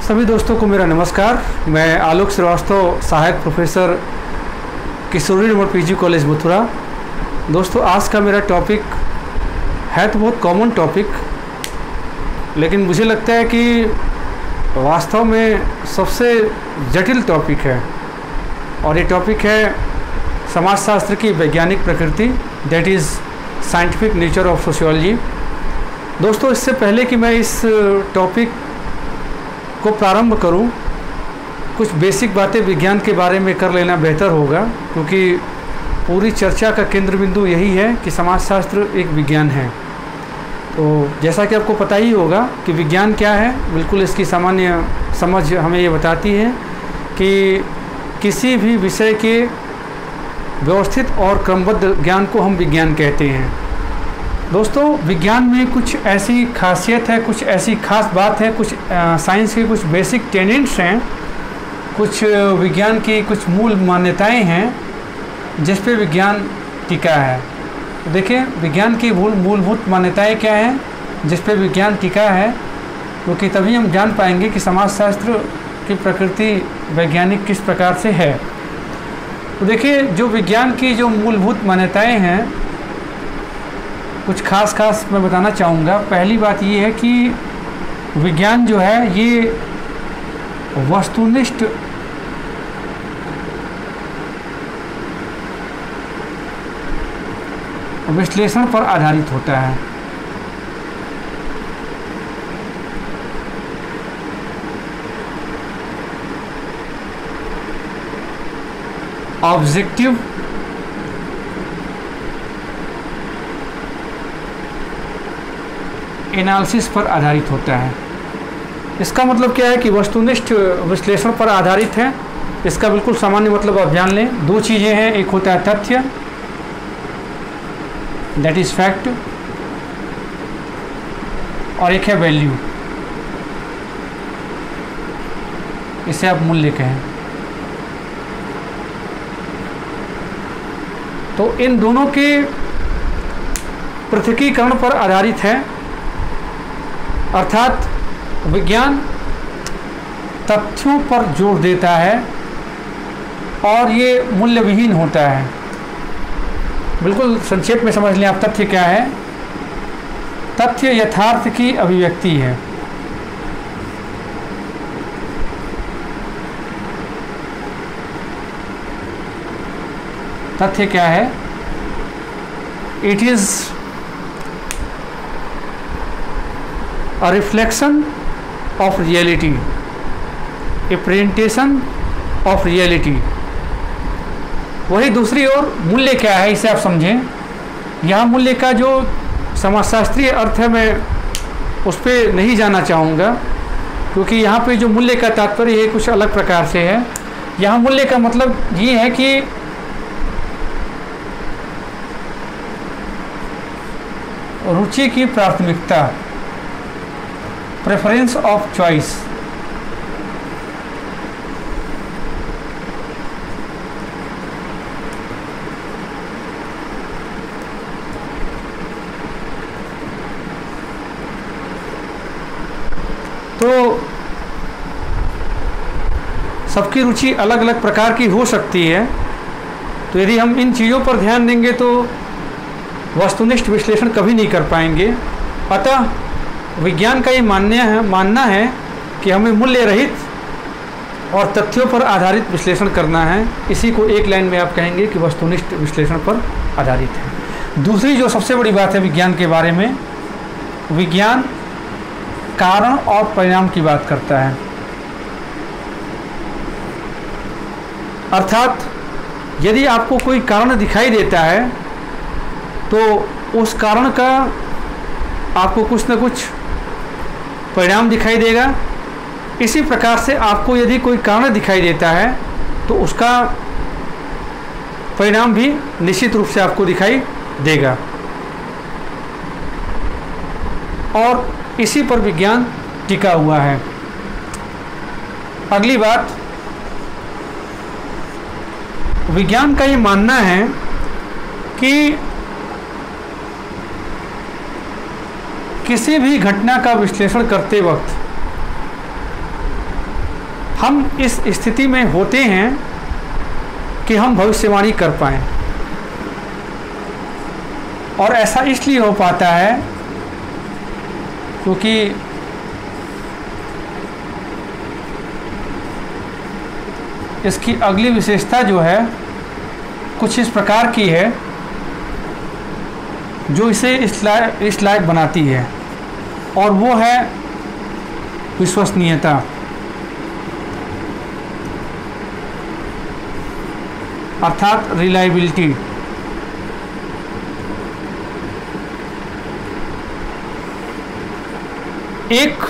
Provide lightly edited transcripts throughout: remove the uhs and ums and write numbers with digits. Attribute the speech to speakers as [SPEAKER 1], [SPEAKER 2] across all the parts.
[SPEAKER 1] सभी दोस्तों को मेरा नमस्कार। मैं आलोक श्रीवास्तव, सहायक प्रोफेसर किशोरी नंबर पीजी कॉलेज मथुरा। दोस्तों, आज का मेरा टॉपिक है तो बहुत कॉमन टॉपिक, लेकिन मुझे लगता है कि वास्तव में सबसे जटिल टॉपिक है। और ये टॉपिक है समाजशास्त्र की वैज्ञानिक प्रकृति, that is scientific nature of sociology. दोस्तों, इससे पहले कि मैं इस टॉपिक को प्रारंभ करूं, कुछ बेसिक बातें विज्ञान के बारे में कर लेना बेहतर होगा, क्योंकि पूरी चर्चा का केंद्र बिंदु यही है कि समाजशास्त्र एक विज्ञान है। तो जैसा कि आपको पता ही होगा कि विज्ञान क्या है, बिल्कुल इसकी सामान्य समझ हमें ये बताती है कि किसी भी विषय के व्यवस्थित और क्रमबद्ध ज्ञान को हम विज्ञान कहते हैं। दोस्तों, विज्ञान में कुछ ऐसी खासियत है, कुछ ऐसी खास बात है, कुछ साइंस के कुछ बेसिक टेनेंट्स हैं, कुछ विज्ञान की कुछ मूल मान्यताएं हैं जिस पे विज्ञान टिका है। तो देखिए, विज्ञान की मूलभूत मान्यताएं क्या हैं जिस पे विज्ञान टिका है, क्योंकि तभी हम जान पाएंगे कि समाजशास्त्र की प्रकृति वैज्ञानिक किस प्रकार से है। तो देखिए, जो विज्ञान की जो मूलभूत मान्यताएं हैं, कुछ खास मैं बताना चाहूँगा। पहली बात ये है कि विज्ञान जो है ये वस्तुनिष्ठ विश्लेषण पर आधारित होता है। ऑब्जेक्टिव एनालिसिस पर आधारित होता है। इसका मतलब क्या है कि वस्तुनिष्ठ विश्लेषण पर आधारित है। इसका बिल्कुल सामान्य मतलब आप जान लें। दो चीज़ें हैं, एक होता है तथ्य, दैट इज फैक्ट, और एक है वैल्यू, इसे आप मूल्य कहें। तो इन दोनों के पृथकीकरण पर आधारित है, अर्थात विज्ञान तथ्यों पर जोर देता है और ये मूल्यविहीन होता है। बिल्कुल संक्षेप में समझ लें आप, तथ्य क्या है? तथ्य यथार्थ की अभिव्यक्ति है। तथ्य क्या है? It is a reflection of reality, a presentation of reality। वही दूसरी ओर मूल्य क्या है, इसे आप समझें। यहाँ मूल्य का जो समाजशास्त्रीय अर्थ है, मैं उस पर नहीं जाना चाहूँगा, क्योंकि यहाँ पे जो मूल्य का तात्पर्य है कुछ अलग प्रकार से है। यहाँ मूल्य का मतलब ये है कि रुचि की प्राथमिकता, प्रेफरेंस ऑफ चॉइस। तो सबकी रुचि अलग अलग प्रकार की हो सकती है। तो यदि हम इन चीज़ों पर ध्यान देंगे तो वस्तुनिष्ठ विश्लेषण कभी नहीं कर पाएंगे। अतः विज्ञान का ये मानना है कि हमें मूल्य रहित और तथ्यों पर आधारित विश्लेषण करना है। इसी को एक लाइन में आप कहेंगे कि वस्तुनिष्ठ विश्लेषण पर आधारित है। दूसरी जो सबसे बड़ी बात है विज्ञान के बारे में, विज्ञान कारण और परिणाम की बात करता है। अर्थात यदि आपको कोई कारण दिखाई देता है तो उस कारण का आपको कुछ न कुछ परिणाम दिखाई देगा। इसी प्रकार से आपको यदि कोई कारण दिखाई देता है तो उसका परिणाम भी निश्चित रूप से आपको दिखाई देगा। और इसी पर विज्ञान टिका हुआ है। अगली बात, विज्ञान का ये मानना है कि किसी भी घटना का विश्लेषण करते वक्त हम इस स्थिति में होते हैं कि हम भविष्यवाणी कर पाएँ। और ऐसा इसलिए हो पाता है क्योंकि इसकी अगली विशेषता जो है कुछ इस प्रकार की है जो इसे इस लायक बनाती है, और वो है विश्वसनीयता। अर्थात रिलायबिलिटी। एक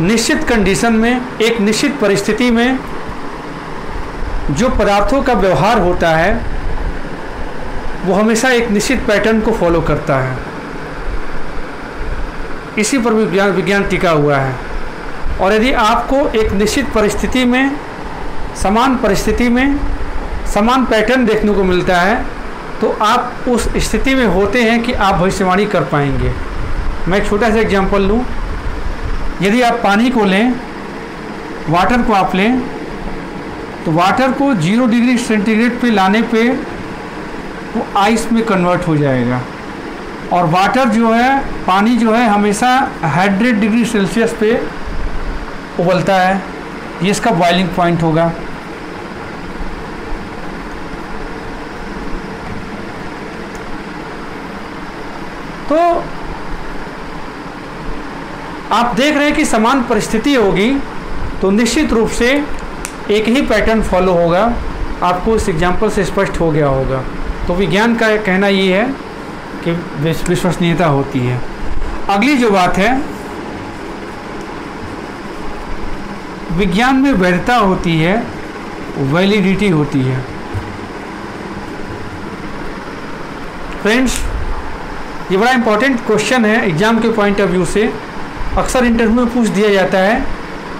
[SPEAKER 1] निश्चित कंडीशन में, एक निश्चित परिस्थिति में जो पदार्थों का व्यवहार होता है वो हमेशा एक निश्चित पैटर्न को फॉलो करता है। इसी पर विज्ञान टिका हुआ है। और यदि आपको एक निश्चित परिस्थिति में, समान परिस्थिति में समान पैटर्न देखने को मिलता है तो आप उस स्थिति में होते हैं कि आप भविष्यवाणी कर पाएंगे। मैं एक छोटा सा एग्जांपल लूँ। यदि आप पानी को लें, वाटर को आप लें, तो वाटर को 0 डिग्री सेंटीग्रेड पे लाने पे वो आइस में कन्वर्ट हो जाएगा। और वाटर जो है, पानी जो है, हमेशा 100 डिग्री सेल्सियस पे उबलता है। ये इसका बॉइलिंग पॉइंट होगा। तो आप देख रहे हैं कि समान परिस्थिति होगी तो निश्चित रूप से एक ही पैटर्न फॉलो होगा। आपको इस एग्जाम्पल से स्पष्ट हो गया होगा। तो विज्ञान का कहना ये है कि विश्वसनीयता होती है। अगली जो बात है, विज्ञान में वैधता होती है, वैलिडिटी होती है। फ्रेंड्स, ये बड़ा इंपॉर्टेंट क्वेश्चन है एग्जाम के पॉइंट ऑफ व्यू से। अक्सर इंटरव्यू में पूछ दिया जाता है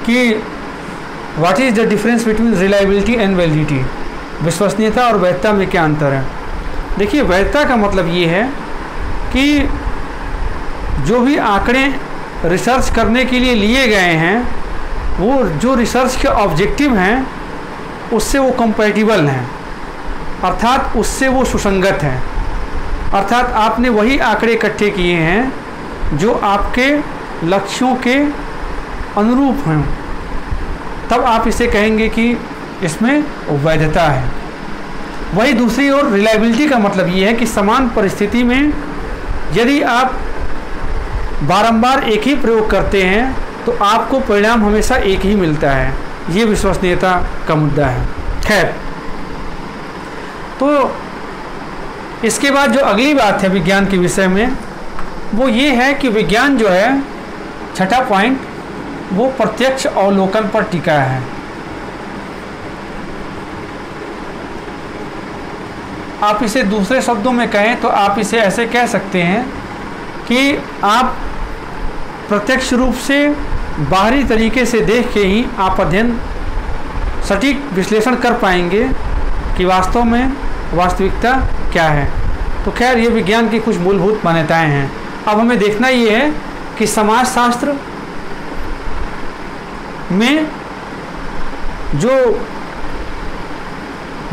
[SPEAKER 1] कि what is the difference between reliability and validity. विश्वसनीयता और वैधता में क्या अंतर है? देखिए, वैधता का मतलब ये है कि जो भी आंकड़े रिसर्च करने के लिए लिए गए हैं, वो जो रिसर्च के ऑब्जेक्टिव हैं उससे वो कंपैटिबल हैं, अर्थात उससे वो सुसंगत हैं। अर्थात आपने वही आंकड़े इकट्ठे किए हैं जो आपके लक्ष्यों के अनुरूप हैं, तब आप इसे कहेंगे कि इसमें वैधता है। वही दूसरी ओर रिलायबिलिटी का मतलब ये है कि समान परिस्थिति में यदि आप बारंबार एक ही प्रयोग करते हैं तो आपको परिणाम हमेशा एक ही मिलता है। ये विश्वसनीयता का मुद्दा है। खैर, तो इसके बाद जो अगली बात है विज्ञान के विषय में, वो ये है कि विज्ञान जो है, छठा पॉइंट, वो प्रत्यक्ष अवलोकन पर टिका है। आप इसे दूसरे शब्दों में कहें तो आप इसे ऐसे कह सकते हैं कि आप प्रत्यक्ष रूप से बाहरी तरीके से देख के ही आप अध्ययन सटीक विश्लेषण कर पाएंगे कि वास्तव में वास्तविकता क्या है। तो खैर, ये विज्ञान की कुछ मूलभूत मान्यताएं हैं। अब हमें देखना ये है कि समाजशास्त्र में जो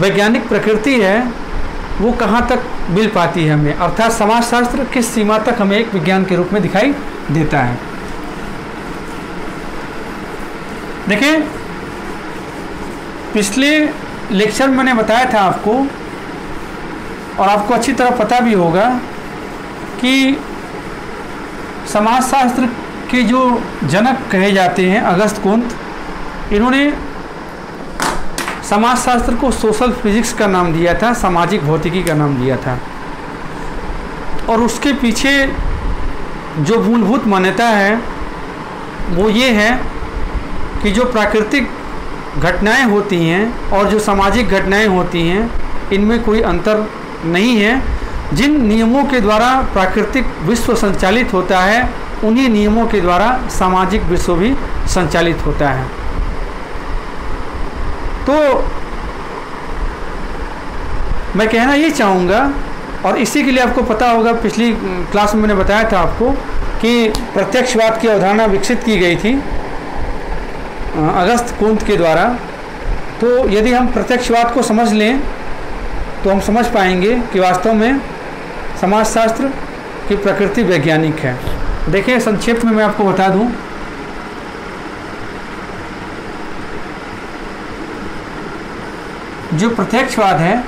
[SPEAKER 1] वैज्ञानिक प्रकृति है वो कहाँ तक मिल पाती है हमें, अर्थात समाजशास्त्र किस सीमा तक हमें एक विज्ञान के रूप में दिखाई देता है। देखें, पिछले लेक्चर में मैंने बताया था आपको, और आपको अच्छी तरह पता भी होगा कि समाजशास्त्र के जो जनक कहे जाते हैं अगस्त कुंत, इन्होंने समाजशास्त्र को सोशल फिजिक्स का नाम दिया था, सामाजिक भौतिकी का नाम दिया था। और उसके पीछे जो मूलभूत मान्यता है वो ये है कि जो प्राकृतिक घटनाएं होती हैं और जो सामाजिक घटनाएं होती हैं, इनमें कोई अंतर नहीं है। जिन नियमों के द्वारा प्राकृतिक विश्व संचालित होता है, उन्हीं नियमों के द्वारा सामाजिक विश्व भी संचालित होता है। तो मैं कहना ये चाहूँगा, और इसी के लिए आपको पता होगा, पिछली क्लास में मैंने बताया था आपको कि प्रत्यक्षवाद की अवधारणा विकसित की गई थी। अगस्त कुंत के द्वारा। तो यदि हम प्रत्यक्षवाद को समझ लें तो हम समझ पाएंगे कि वास्तव में समाजशास्त्र की प्रकृति वैज्ञानिक है। देखिए संक्षेप में मैं आपको बता दूं, जो प्रत्यक्षवाद है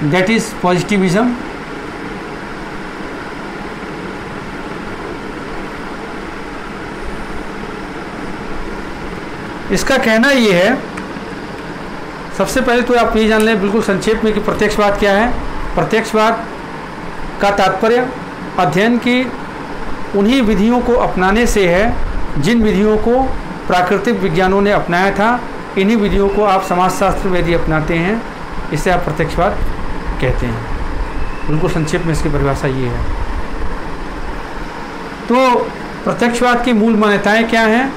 [SPEAKER 1] दैट इज पॉजिटिविज्म, इसका कहना ये है, सबसे पहले तो आप ये जान लें बिल्कुल संक्षेप में कि प्रत्यक्षवाद क्या है। प्रत्यक्षवाद का तात्पर्य अध्ययन की उन्हीं विधियों को अपनाने से है जिन विधियों को प्राकृतिक विज्ञानों ने अपनाया था। इन्हीं विधियों को आप समाजशास्त्र में यदि अपनाते हैं, इसे आप प्रत्यक्षवाद कहते हैं। बिल्कुल संक्षेप में इसकी परिभाषा ये है। तो प्रत्यक्षवाद की मूल मान्यताएं क्या हैं,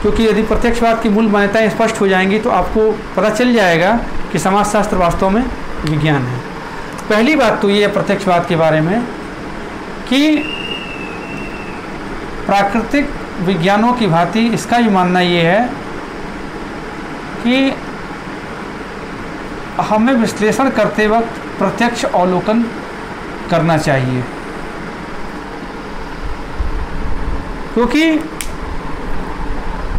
[SPEAKER 1] क्योंकि यदि प्रत्यक्षवाद की मूल मान्यताएं स्पष्ट हो जाएंगी तो आपको पता चल जाएगा कि समाजशास्त्र वास्तव में विज्ञान है। पहली बात तो ये है प्रत्यक्षवाद के बारे में कि प्राकृतिक विज्ञानों की भांति इसका भी मानना ये है कि हमें विश्लेषण करते वक्त प्रत्यक्ष अवलोकन करना चाहिए, क्योंकि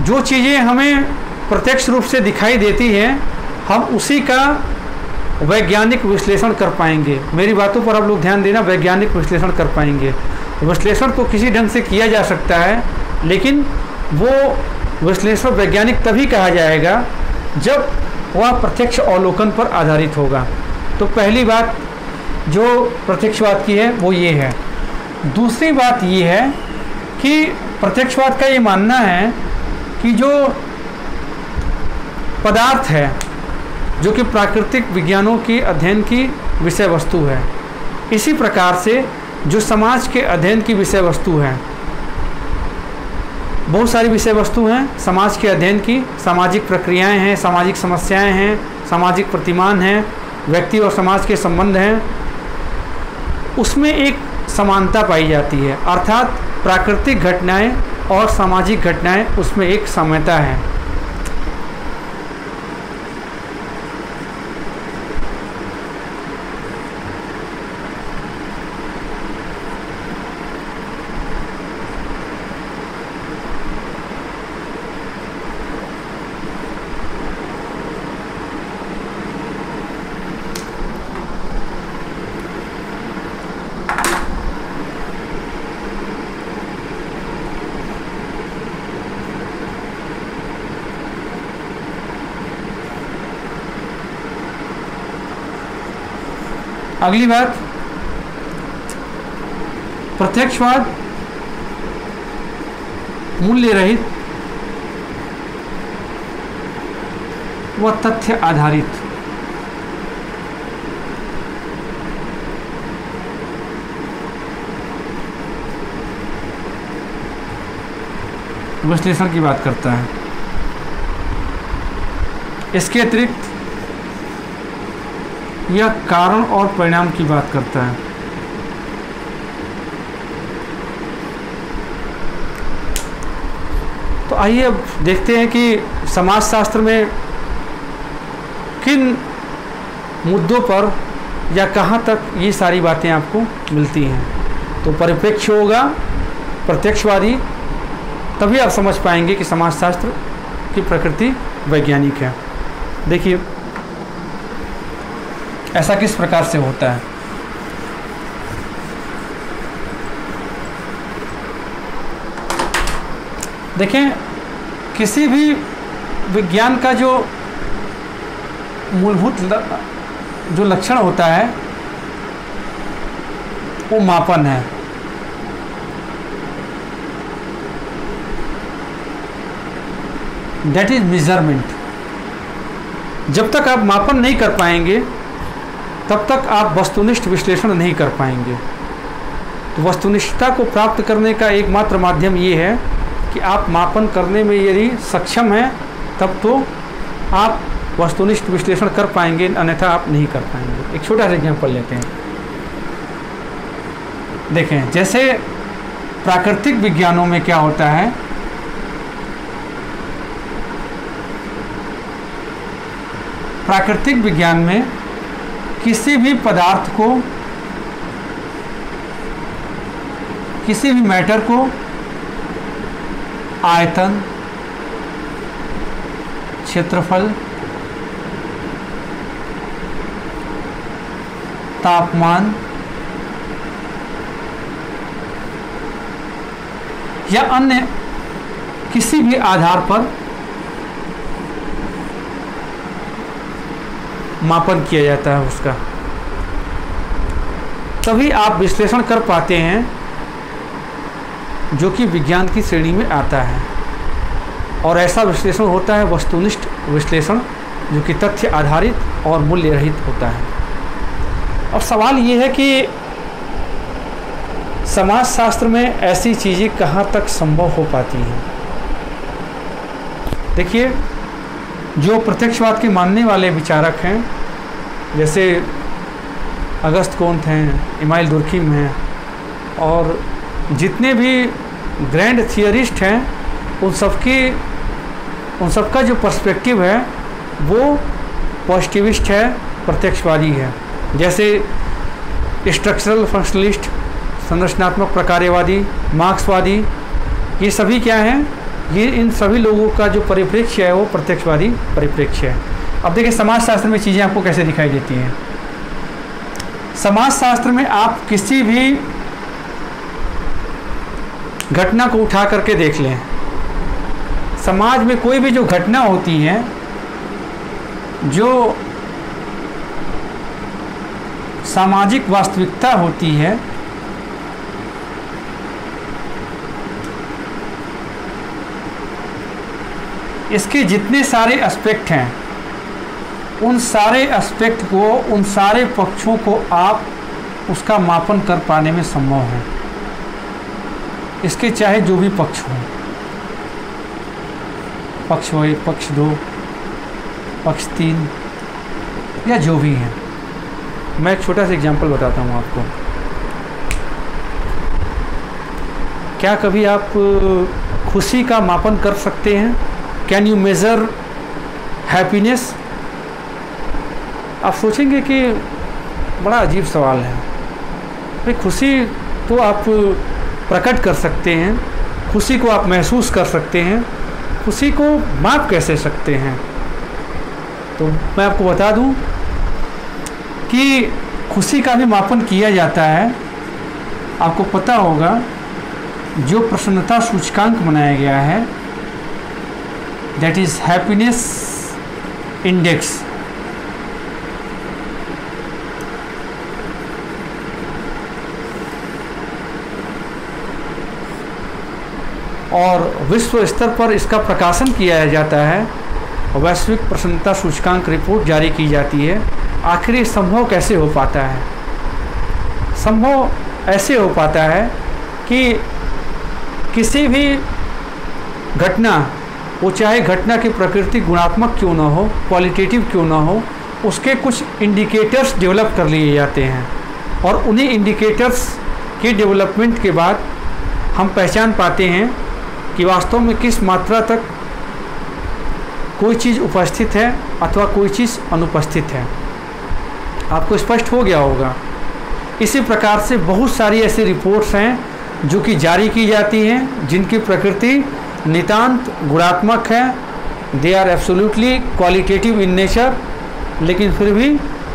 [SPEAKER 1] जो चीज़ें हमें प्रत्यक्ष रूप से दिखाई देती हैं हम उसी का वैज्ञानिक विश्लेषण कर पाएंगे। मेरी बातों पर आप लोग ध्यान देना, वैज्ञानिक विश्लेषण कर पाएंगे। विश्लेषण तो किसी ढंग से किया जा सकता है, लेकिन वो विश्लेषण वैज्ञानिक तभी कहा जाएगा जब वह प्रत्यक्ष अवलोकन पर आधारित होगा। तो पहली बात जो प्रत्यक्षवाद की है वो ये है। दूसरी बात ये है कि प्रत्यक्षवाद का ये मानना है कि जो पदार्थ है जो कि प्राकृतिक विज्ञानों के अध्ययन की विषय वस्तु है, इसी प्रकार से जो समाज के अध्ययन की विषय वस्तु है, बहुत सारी विषय वस्तु हैं समाज के अध्ययन की, सामाजिक प्रक्रियाएं हैं, सामाजिक समस्याएं हैं, सामाजिक प्रतिमान हैं, व्यक्ति और समाज के संबंध हैं, उसमें एक समानता पाई जाती है। अर्थात प्राकृतिक घटनाएं और सामाजिक घटनाएं उसमें एक साम्यता है। अगली बात, प्रत्यक्षवाद मूल्य रहित व तथ्य आधारित विश्लेषण की बात करता है। इसके अतिरिक्त यह कारण और परिणाम की बात करता है। तो आइए अब देखते हैं कि समाजशास्त्र में किन मुद्दों पर या कहाँ तक ये सारी बातें आपको मिलती हैं। तो परिप्रेक्ष्य होगा प्रत्यक्षवादी, तभी आप समझ पाएंगे कि समाजशास्त्र की प्रकृति वैज्ञानिक है। देखिए ऐसा किस प्रकार से होता है। देखें, किसी भी विज्ञान का जो मूलभूत जो लक्षण होता है वो मापन है। That is measurement. जब तक आप मापन नहीं कर पाएंगे तब तक आप वस्तुनिष्ठ विश्लेषण नहीं कर पाएंगे। तो वस्तुनिष्ठता को प्राप्त करने का एकमात्र माध्यम ये है कि आप मापन करने में यदि सक्षम हैं तब तो आप वस्तुनिष्ठ विश्लेषण कर पाएंगे, अन्यथा आप नहीं कर पाएंगे। एक छोटा सा एग्जाम्पल लेते हैं। देखें, जैसे प्राकृतिक विज्ञानों में क्या होता है प्राकृतिक विज्ञान में किसी भी पदार्थ को, किसी भी मैटर को आयतन, क्षेत्रफल, तापमान या अन्य किसी भी आधार पर मापन किया जाता है उसका, तभी आप विश्लेषण कर पाते हैं, जो कि विज्ञान की श्रेणी में आता है। और ऐसा विश्लेषण होता है वस्तुनिष्ठ विश्लेषण, जो कि तथ्य आधारित और मूल्य रहित होता है। अब सवाल ये है कि समाजशास्त्र में ऐसी चीज़ें कहाँ तक संभव हो पाती हैं। देखिए, जो प्रत्यक्षवाद के मानने वाले विचारक हैं, जैसे अगस्त कोंत हैं, इमाइल दुर्खिम हैं, और जितने भी ग्रैंड थियरिस्ट हैं, उन सबका जो पर्सपेक्टिव है वो पॉजिटिविस्ट है, प्रत्यक्षवादी है। जैसे स्ट्रक्चरल फंक्शनलिस्ट, संरचनात्मक प्रकार्यवादी, मार्क्सवादी, ये सभी क्या हैं, ये इन सभी लोगों का जो परिप्रेक्ष्य है वो प्रत्यक्षवादी परिप्रेक्ष्य है। अब देखिए समाजशास्त्र में चीज़ें आपको कैसे दिखाई देती हैं। समाजशास्त्र में आप किसी भी घटना को उठा करके देख लें, समाज में कोई भी जो घटना होती है, जो सामाजिक वास्तविकता होती है, इसके जितने सारे एस्पेक्ट हैं, उन सारे एस्पेक्ट को, उन सारे पक्षों को आप उसका मापन कर पाने में संभव है। इसके चाहे जो भी पक्ष हो, पक्ष 1, पक्ष 2, पक्ष 3 या जो भी है। मैं एक छोटा सा एग्जांपल बताता हूँ आपको। क्या कभी आप खुशी का मापन कर सकते हैं? Can you measure happiness? आप सोचेंगे कि बड़ा अजीब सवाल है। भाई, खुशी तो आप प्रकट कर सकते हैं, खुशी को आप महसूस कर सकते हैं, खुशी को माप कैसे सकते हैं? तो मैं आपको बता दूं कि खुशी का भी मापन किया जाता है। आपको पता होगा, जो प्रसन्नता सूचकांक बनाया गया है, दैट इज़ हैप्पीनेस इंडेक्स, और विश्व स्तर पर इसका प्रकाशन किया जाता है, वैश्विक प्रसन्नता सूचकांक रिपोर्ट जारी की जाती है। आखिर ये संभव कैसे हो पाता है? संभव ऐसे हो पाता है कि किसी भी घटना, वो चाहे घटना की प्रकृति गुणात्मक क्यों ना हो, क्वालिटेटिव क्यों ना हो, उसके कुछ इंडिकेटर्स डेवलप कर लिए जाते हैं, और उन्हीं इंडिकेटर्स के डेवलपमेंट के बाद हम पहचान पाते हैं कि वास्तव में किस मात्रा तक कोई चीज़ उपस्थित है अथवा कोई चीज़ अनुपस्थित है। आपको स्पष्ट हो गया होगा। इसी प्रकार से बहुत सारी ऐसी रिपोर्ट्स हैं जो कि जारी की जाती हैं, जिनकी प्रकृति नितांत गुणात्मक है, they are absolutely qualitative in nature, लेकिन फिर भी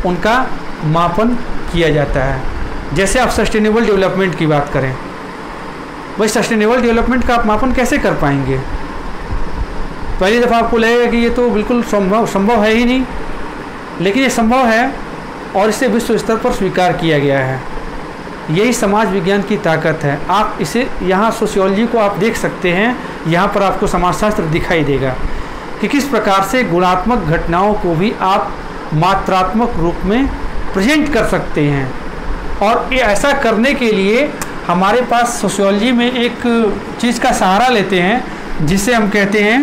[SPEAKER 1] उनका मापन किया जाता है। जैसे आप सस्टेनेबल डेवलपमेंट की बात करें, भाई सस्टेनेबल डेवलपमेंट का आप मापन कैसे कर पाएंगे? पहली दफ़ा आपको लगेगा कि ये तो बिल्कुल संभव है ही नहीं, लेकिन ये संभव है और इसे विश्व स्तर पर स्वीकार किया गया है। यही समाज विज्ञान की ताकत है। आप इसे यहाँ सोशियोलॉजी को आप देख सकते हैं, यहाँ पर आपको समाजशास्त्र दिखाई देगा कि किस प्रकार से गुणात्मक घटनाओं को भी आप मात्रात्मक रूप में प्रेजेंट कर सकते हैं। और ये ऐसा करने के लिए हमारे पास सोशियोलॉजी में एक चीज़ का सहारा लेते हैं, जिसे हम कहते हैं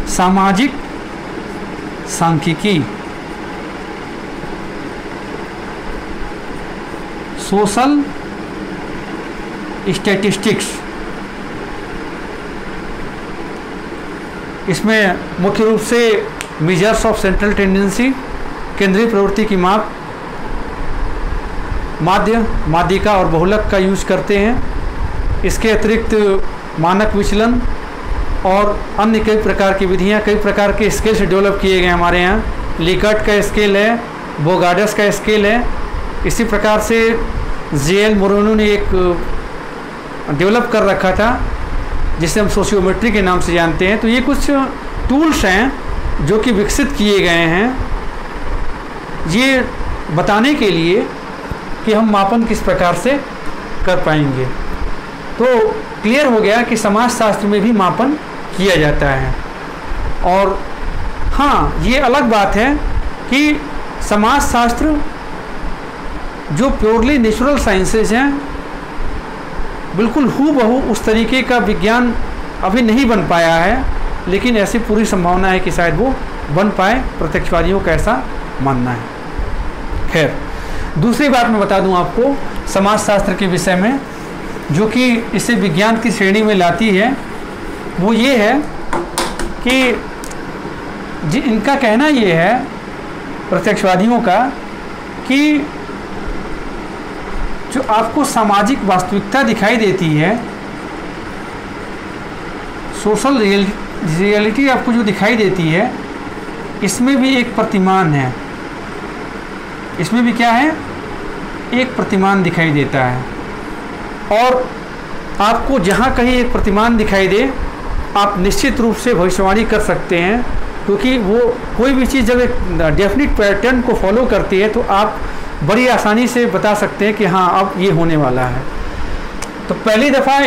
[SPEAKER 1] सामाजिक सांख्यिकी, सोशल स्टैटिस्टिक्स। इसमें मुख्य रूप से मेजर्स ऑफ सेंट्रल टेंडेंसी, केंद्रीय प्रवृत्ति की माप, माध्य, माध्यिका और बहुलक का यूज करते हैं। इसके अतिरिक्त मानक विचलन और अन्य कई प्रकार की विधियां, कई प्रकार के स्केल से डेवलप किए गए हमारे यहाँ। लिकर्ट का स्केल है, बोगार्डस का स्केल है। इसी प्रकार से जेएल मोरेनो ने एक डेवलप कर रखा था जिसे हम सोशियोमेट्री के नाम से जानते हैं। तो ये कुछ टूल्स हैं जो कि विकसित किए गए हैं ये बताने के लिए कि हम मापन किस प्रकार से कर पाएंगे। तो क्लियर हो गया कि समाजशास्त्र में भी मापन किया जाता है। और हाँ, ये अलग बात है कि समाजशास्त्र जो प्योरली नेचुरल साइंसेज हैं, बिल्कुल हूबहू उस तरीके का विज्ञान अभी नहीं बन पाया है, लेकिन ऐसी पूरी संभावना है कि शायद वो बन पाए। प्रत्यक्षवादियों का ऐसा मानना है। खैर, दूसरी बात मैं बता दूं आपको समाजशास्त्र के विषय में, जो कि इसे विज्ञान की श्रेणी में लाती है, वो ये है कि इनका कहना ये है, प्रत्यक्षवादियों का, कि जो आपको सामाजिक वास्तविकता दिखाई देती है, सोशल रियलिटी आपको जो दिखाई देती है, इसमें भी एक प्रतिमान है। इसमें भी क्या है? एक प्रतिमान दिखाई देता है। और आपको जहाँ कहीं एक प्रतिमान दिखाई दे, आप निश्चित रूप से भविष्यवाणी कर सकते हैं, क्योंकि वो कोई भी चीज़ जब एक डेफिनिट पैटर्न को फॉलो करती है तो आप बड़ी आसानी से बता सकते हैं कि हाँ, अब ये होने वाला है। तो पहली दफ़ा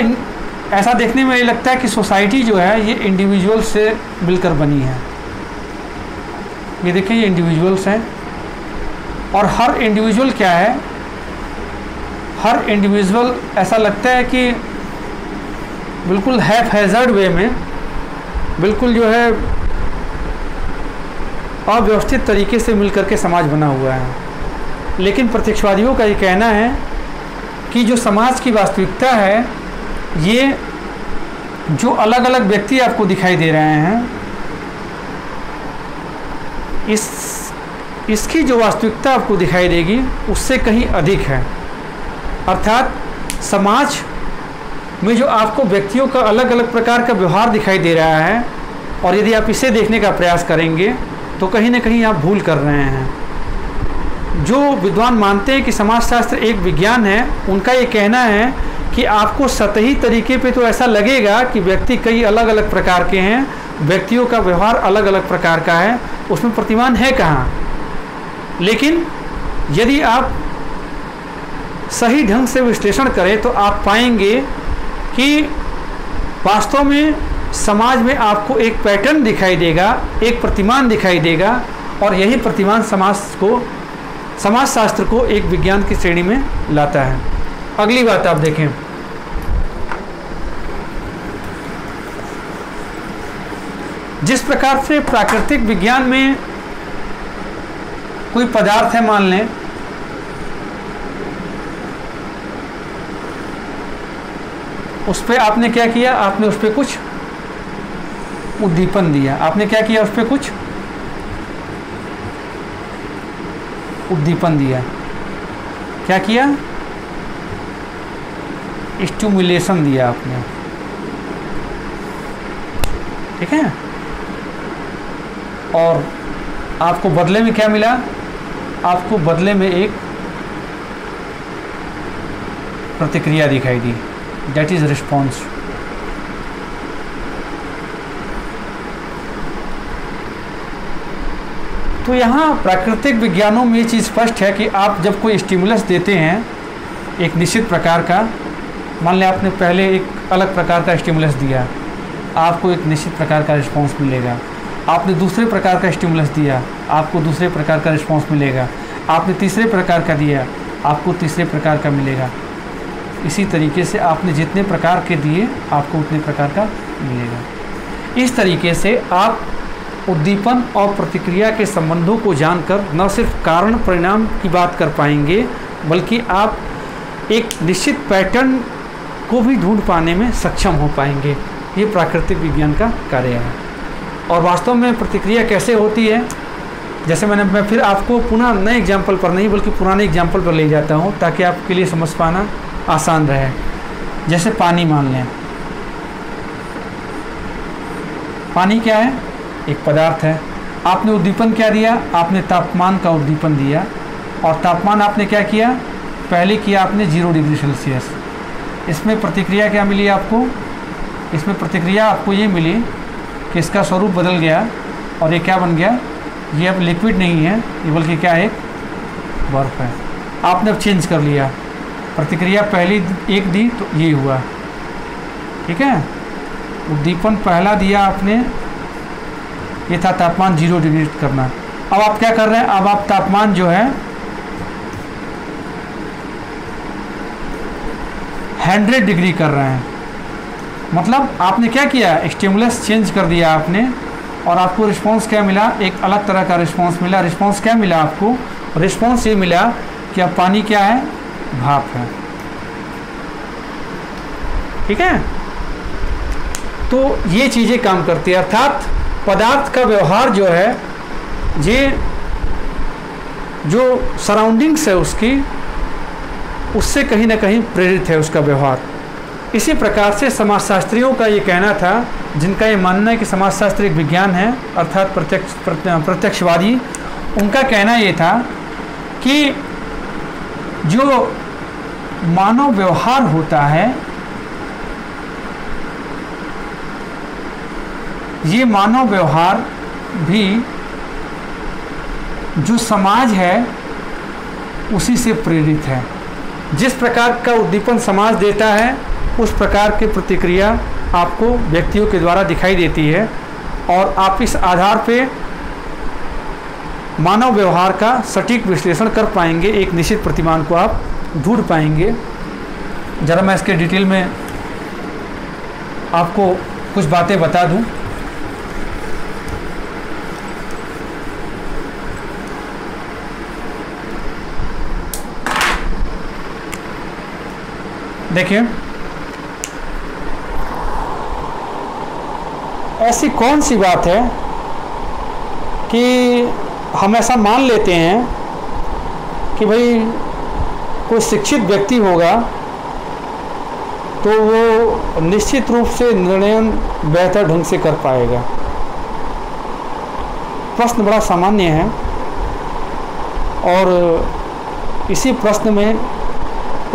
[SPEAKER 1] ऐसा देखने में ये लगता है कि सोसाइटी जो है ये इंडिविजुअल से मिलकर बनी है। ये देखिए, ये इंडिविजुअल्स हैं और हर इंडिविजुअल क्या है, हर इंडिविजुअल ऐसा लगता है कि बिल्कुल हैज़ार्ड वे में, बिल्कुल जो है अव्यवस्थित तरीके से मिलकर के समाज बना हुआ है। लेकिन प्रत्यक्षवादियों का ये कहना है कि जो समाज की वास्तविकता है, ये जो अलग अलग व्यक्ति आपको दिखाई दे रहे हैं, इसकी जो वास्तविकता आपको दिखाई देगी उससे कहीं अधिक है। अर्थात समाज में जो आपको व्यक्तियों का अलग अलग प्रकार का व्यवहार दिखाई दे रहा है, और यदि आप इसे देखने का प्रयास करेंगे तो कहीं ना कहीं आप भूल कर रहे हैं। जो विद्वान मानते हैं कि समाजशास्त्र एक विज्ञान है, उनका ये कहना है कि आपको सतही तरीके पे तो ऐसा लगेगा कि व्यक्ति कई अलग अलग प्रकार के हैं, व्यक्तियों का व्यवहार अलग अलग प्रकार का है, उसमें प्रतिमान है कहाँ। लेकिन यदि आप सही ढंग से विश्लेषण करें तो आप पाएंगे कि वास्तव में समाज में आपको एक पैटर्न दिखाई देगा, एक प्रतिमान दिखाई देगा, और यही प्रतिमान समाजशास्त्र को एक विज्ञान की श्रेणी में लाता है। अगली बात आप देखें, जिस प्रकार से प्राकृतिक विज्ञान में कोई पदार्थ है, मान लें, उस पर आपने क्या किया, आपने उस पर कुछ उद्दीपन दिया। आपने क्या किया, उस पर कुछ उद्दीपन दिया। क्या किया? स्टिमुलेशन दिया आपने, ठीक है। और आपको बदले में क्या मिला? आपको बदले में एक प्रतिक्रिया दिखाई दी, दैट इज रिस्पॉन्स। तो यहाँ प्राकृतिक विज्ञानों में ये चीज़ स्पष्ट है कि आप जब कोई स्टिमुलस देते हैं एक निश्चित प्रकार का, मान लें आपने पहले एक अलग प्रकार का स्टिमुलस दिया, आपको एक निश्चित प्रकार का रिस्पॉन्स मिलेगा। आपने दूसरे प्रकार का स्टिमुलस दिया, आपको दूसरे प्रकार का रिस्पॉन्स मिलेगा। आपने तीसरे प्रकार का दिया, आपको तीसरे प्रकार का मिलेगा। इसी तरीके से आपने जितने प्रकार के दिए, आपको उतने प्रकार का मिलेगा। इस तरीके से आप उद्दीपन और प्रतिक्रिया के संबंधों को जानकर न सिर्फ कारण परिणाम की बात कर पाएंगे, बल्कि आप एक निश्चित पैटर्न को भी ढूंढ पाने में सक्षम हो पाएंगे। ये प्राकृतिक विज्ञान का कार्य है। और वास्तव में प्रतिक्रिया कैसे होती है, जैसे मैं फिर आपको पुनः नए एग्जाम्पल पर नहीं बल्कि पुराने एग्जाम्पल पर ले जाता हूँ ताकि आपके लिए समझ पाना आसान रहे। जैसे पानी मान लें, पानी क्या है? एक पदार्थ है। आपने उद्दीपन क्या दिया? आपने तापमान का उद्दीपन दिया, और तापमान आपने क्या किया? पहले किया आपने 0 डिग्री सेल्सियस। इसमें प्रतिक्रिया क्या मिली आपको? इसमें प्रतिक्रिया आपको ये मिली कि इसका स्वरूप बदल गया और ये क्या बन गया? ये अब लिक्विड नहीं है, ये बल्कि क्या है? एक बर्फ है। आपने अब चेंज कर लिया, प्रतिक्रिया पहली एक दी तो ये हुआ, ठीक है। उद्दीपन पहला दिया आपने, ये था तापमान 0 डिग्री करना। अब आप क्या कर रहे हैं? अब आप तापमान जो है 100 डिग्री कर रहे हैं। मतलब आपने क्या किया? स्टिमुलस चेंज कर दिया आपने, और आपको रिस्पांस क्या मिला? एक अलग तरह का रिस्पांस मिला। रिस्पांस क्या मिला आपको? रिस्पांस ये मिला कि अब पानी क्या है? भाप है, ठीक है। तो ये चीज़ें काम करती है, अर्थात पदार्थ का व्यवहार जो है, ये जो सराउंडिंग्स है उसकी, उससे कहीं ना कहीं प्रेरित है उसका व्यवहार। इसी प्रकार से समाजशास्त्रियों का ये कहना था, जिनका ये मानना है कि समाजशास्त्र एक विज्ञान है, अर्थात प्रत्यक्षवादी, उनका कहना ये था कि जो मानव व्यवहार होता है, ये मानव व्यवहार भी जो समाज है उसी से प्रेरित है। जिस प्रकार का उद्दीपन समाज देता है उस प्रकार की प्रतिक्रिया आपको व्यक्तियों के द्वारा दिखाई देती है, और आप इस आधार पे मानव व्यवहार का सटीक विश्लेषण कर पाएंगे, एक निश्चित प्रतिमान को आप ढूंढ पाएंगे। ज़रा मैं इसके डिटेल में आपको कुछ बातें बता दूं। देखिए, ऐसी कौन सी बात है कि हम ऐसा मान लेते हैं कि भाई कोई शिक्षित व्यक्ति होगा तो वो निश्चित रूप से निर्णय बेहतर ढंग से कर पाएगा। प्रश्न बड़ा सामान्य है, और इसी प्रश्न में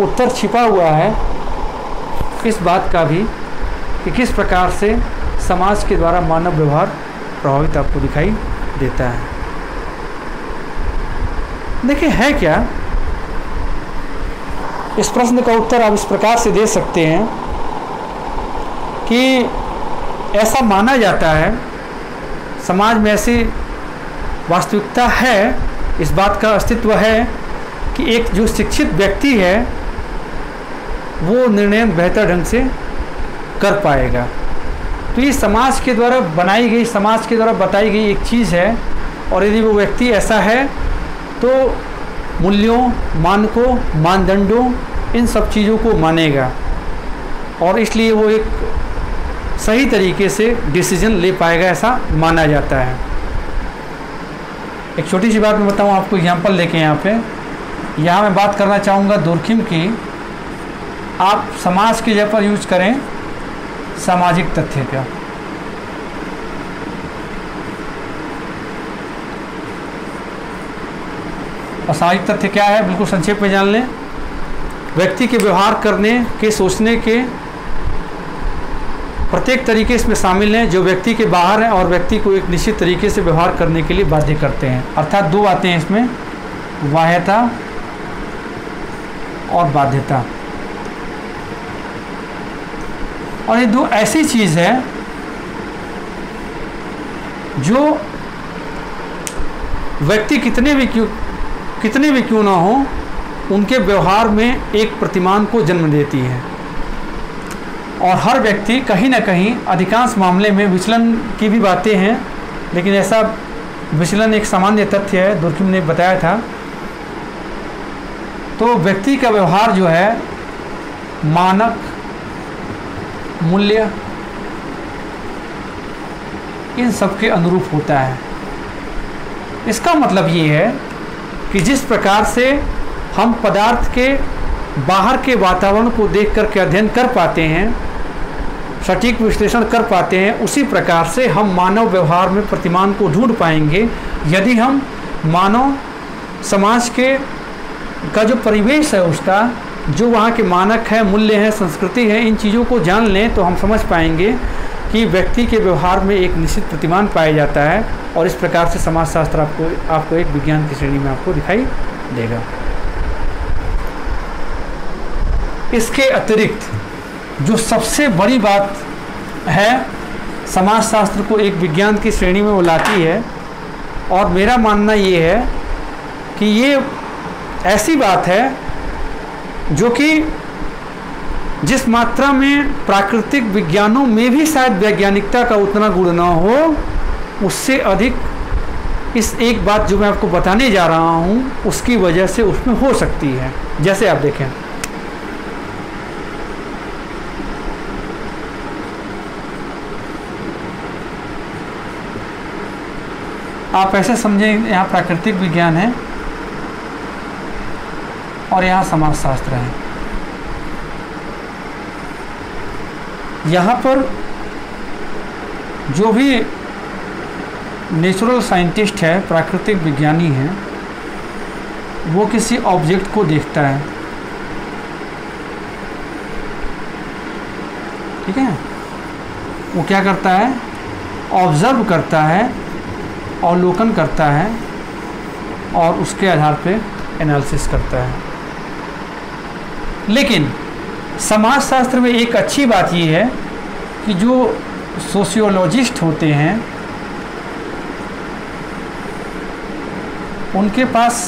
[SPEAKER 1] उत्तर छिपा हुआ है इस बात का भी कि किस प्रकार से समाज के द्वारा मानव व्यवहार प्रभावित आपको दिखाई देता है। देखिए, है क्या? इस प्रश्न का उत्तर आप इस प्रकार से दे सकते हैं कि ऐसा माना जाता है, समाज में ऐसी वास्तविकता है, इस बात का अस्तित्व है कि एक जो शिक्षित व्यक्ति है वो निर्णय बेहतर ढंग से कर पाएगा। तो ये समाज के द्वारा बनाई गई, समाज के द्वारा बताई गई एक चीज़ है, और यदि वो व्यक्ति ऐसा है तो मूल्यों, मानकों, मानदंडों, इन सब चीज़ों को मानेगा, और इसलिए वो एक सही तरीके से डिसीजन ले पाएगा, ऐसा माना जाता है। एक छोटी सी बात मैं बताऊँ आपको, एग्जाम्पल लेके यहाँ मैं बात करना चाहूँगा दुर्खिम की। आप समाज की जगह पर यूज करें सामाजिक तथ्य का। और सामाजिक तथ्य क्या है, बिल्कुल संक्षेप में जान लें। व्यक्ति के व्यवहार करने के, सोचने के प्रत्येक तरीके इसमें शामिल हैं जो व्यक्ति के बाहर हैं और व्यक्ति को एक निश्चित तरीके से व्यवहार करने के लिए बाध्य करते हैं। अर्थात दो बातें हैं इसमें, बाह्यता और बाध्यता। और ये दो ऐसी चीज़ है जो व्यक्ति कितने भी क्यों ना हो, उनके व्यवहार में एक प्रतिमान को जन्म देती है। और हर व्यक्ति कहीं ना कहीं, अधिकांश मामले में विचलन की भी बातें हैं, लेकिन ऐसा विचलन एक सामान्य तथ्य है, दुर्खिम ने बताया था। तो व्यक्ति का व्यवहार जो है मानक, मूल्य इन सब के अनुरूप होता है। इसका मतलब ये है कि जिस प्रकार से हम पदार्थ के बाहर के वातावरण को देख कर के अध्ययन कर पाते हैं, सटीक विश्लेषण कर पाते हैं, उसी प्रकार से हम मानव व्यवहार में प्रतिमान को ढूंढ पाएंगे यदि हम मानव समाज के का जो परिवेश है, उसका जो वहाँ के मानक है, मूल्य है, संस्कृति है, इन चीज़ों को जान लें तो हम समझ पाएंगे कि व्यक्ति के व्यवहार में एक निश्चित प्रतिमान पाया जाता है। और इस प्रकार से समाजशास्त्र आपको एक विज्ञान की श्रेणी में आपको दिखाई देगा। इसके अतिरिक्त जो सबसे बड़ी बात है समाजशास्त्र को एक विज्ञान की श्रेणी में वो लाती है, और मेरा मानना ये है कि ये ऐसी बात है जो कि जिस मात्रा में प्राकृतिक विज्ञानों में भी शायद वैज्ञानिकता का उतना गुण ना हो, उससे अधिक इस एक बात जो मैं आपको बताने जा रहा हूँ उसकी वजह से उसमें हो सकती है। जैसे आप देखें, आप ऐसे समझें, यहाँ प्राकृतिक विज्ञान है और यहाँ समाजशास्त्र है। यहाँ पर जो भी नेचुरल साइंटिस्ट है, प्राकृतिक विज्ञानी है, वो किसी ऑब्जेक्ट को देखता है, ठीक है। वो क्या करता है? ऑब्जर्व करता है, अवलोकन करता है और उसके आधार पे एनालिसिस करता है। लेकिन समाजशास्त्र में एक अच्छी बात ये है कि जो सोशियोलॉजिस्ट होते हैं उनके पास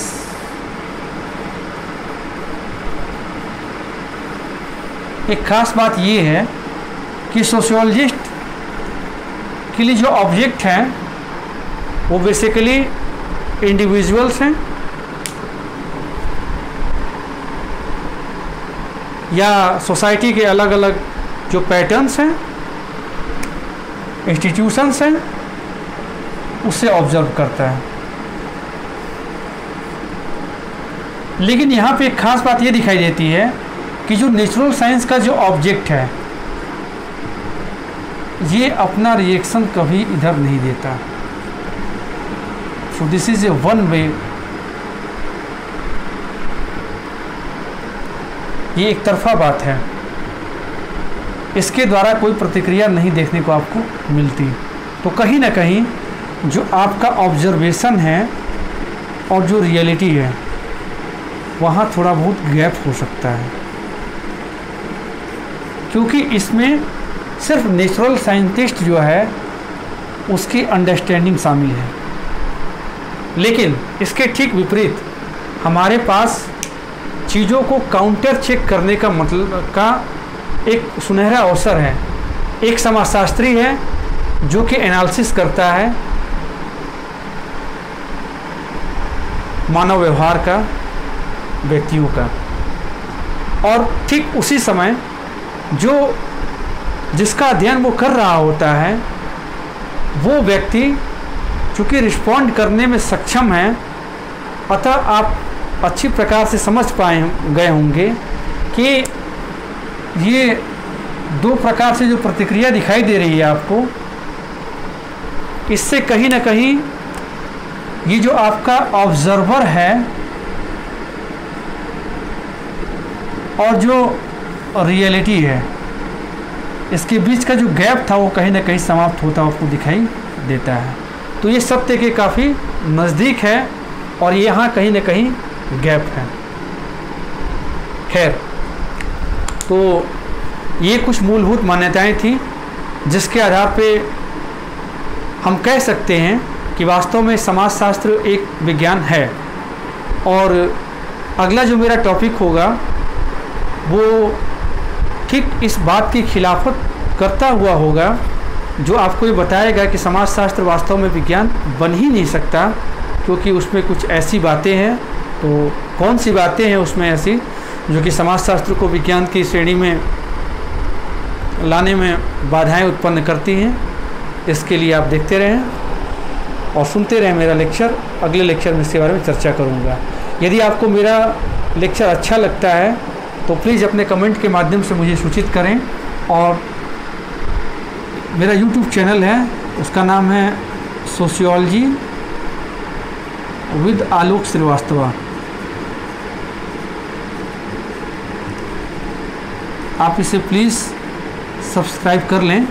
[SPEAKER 1] एक खास बात ये है कि सोशियोलॉजिस्ट के लिए जो ऑब्जेक्ट हैं वो बेसिकली इंडिविजुअल्स हैं या सोसाइटी के अलग अलग जो पैटर्न्स हैं, इंस्टीट्यूशंस हैं, उसे ऑब्जर्व करता है। लेकिन यहाँ पे एक खास बात ये दिखाई देती है कि जो नेचुरल साइंस का जो ऑब्जेक्ट है ये अपना रिएक्शन कभी इधर नहीं देता। So this is a one way, ये एक तरफा बात है, इसके द्वारा कोई प्रतिक्रिया नहीं देखने को आपको मिलती। तो कहीं ना कहीं जो आपका ऑब्जर्वेशन है और जो रियलिटी है वहाँ थोड़ा बहुत गैप हो सकता है, क्योंकि इसमें सिर्फ नेचुरल साइंटिस्ट जो है उसकी अंडरस्टैंडिंग शामिल है। लेकिन इसके ठीक विपरीत हमारे पास चीज़ों को काउंटर चेक करने का मतलब का एक सुनहरा अवसर है। एक समाजशास्त्री है जो कि एनालिसिस करता है मानव व्यवहार का, व्यक्तियों का, और ठीक उसी समय जो जिसका अध्ययन वो कर रहा होता है वो व्यक्ति चूँकि रिस्पॉन्ड करने में सक्षम है, अतः आप अच्छी प्रकार से समझ गए होंगे कि ये दो प्रकार से जो प्रतिक्रिया दिखाई दे रही है आपको, इससे कहीं ना कहीं ये जो आपका ऑब्जर्वर है और जो रियलिटी है, इसके बीच का जो गैप था वो कहीं ना कहीं समाप्त होता आपको दिखाई देता है। तो ये सत्य के काफ़ी नज़दीक है और यहाँ कहीं ना कहीं गैप है। खैर, तो ये कुछ मूलभूत मान्यताएं थी जिसके आधार पे हम कह सकते हैं कि वास्तव में समाजशास्त्र एक विज्ञान है। और अगला जो मेरा टॉपिक होगा वो ठीक इस बात की खिलाफत करता हुआ होगा, जो आपको ये बताएगा कि समाजशास्त्र वास्तव में विज्ञान बन ही नहीं सकता, क्योंकि उसमें कुछ ऐसी बातें हैं। तो कौन सी बातें हैं उसमें ऐसी जो कि समाजशास्त्र को विज्ञान की श्रेणी में लाने में बाधाएं उत्पन्न करती हैं, इसके लिए आप देखते रहें और सुनते रहें मेरा लेक्चर। अगले लेक्चर में इसके बारे में चर्चा करूँगा। यदि आपको मेरा लेक्चर अच्छा लगता है तो प्लीज़ अपने कमेंट के माध्यम से मुझे सूचित करें। और मेरा YouTube चैनल है, उसका नाम है सोशियोलॉजी विद आलोक श्रीवास्तव। आप इसे प्लीज़ सब्सक्राइब कर लें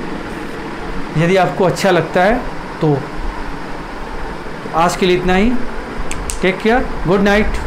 [SPEAKER 1] यदि आपको अच्छा लगता है तो। आज के लिए इतना ही। Take care, good night.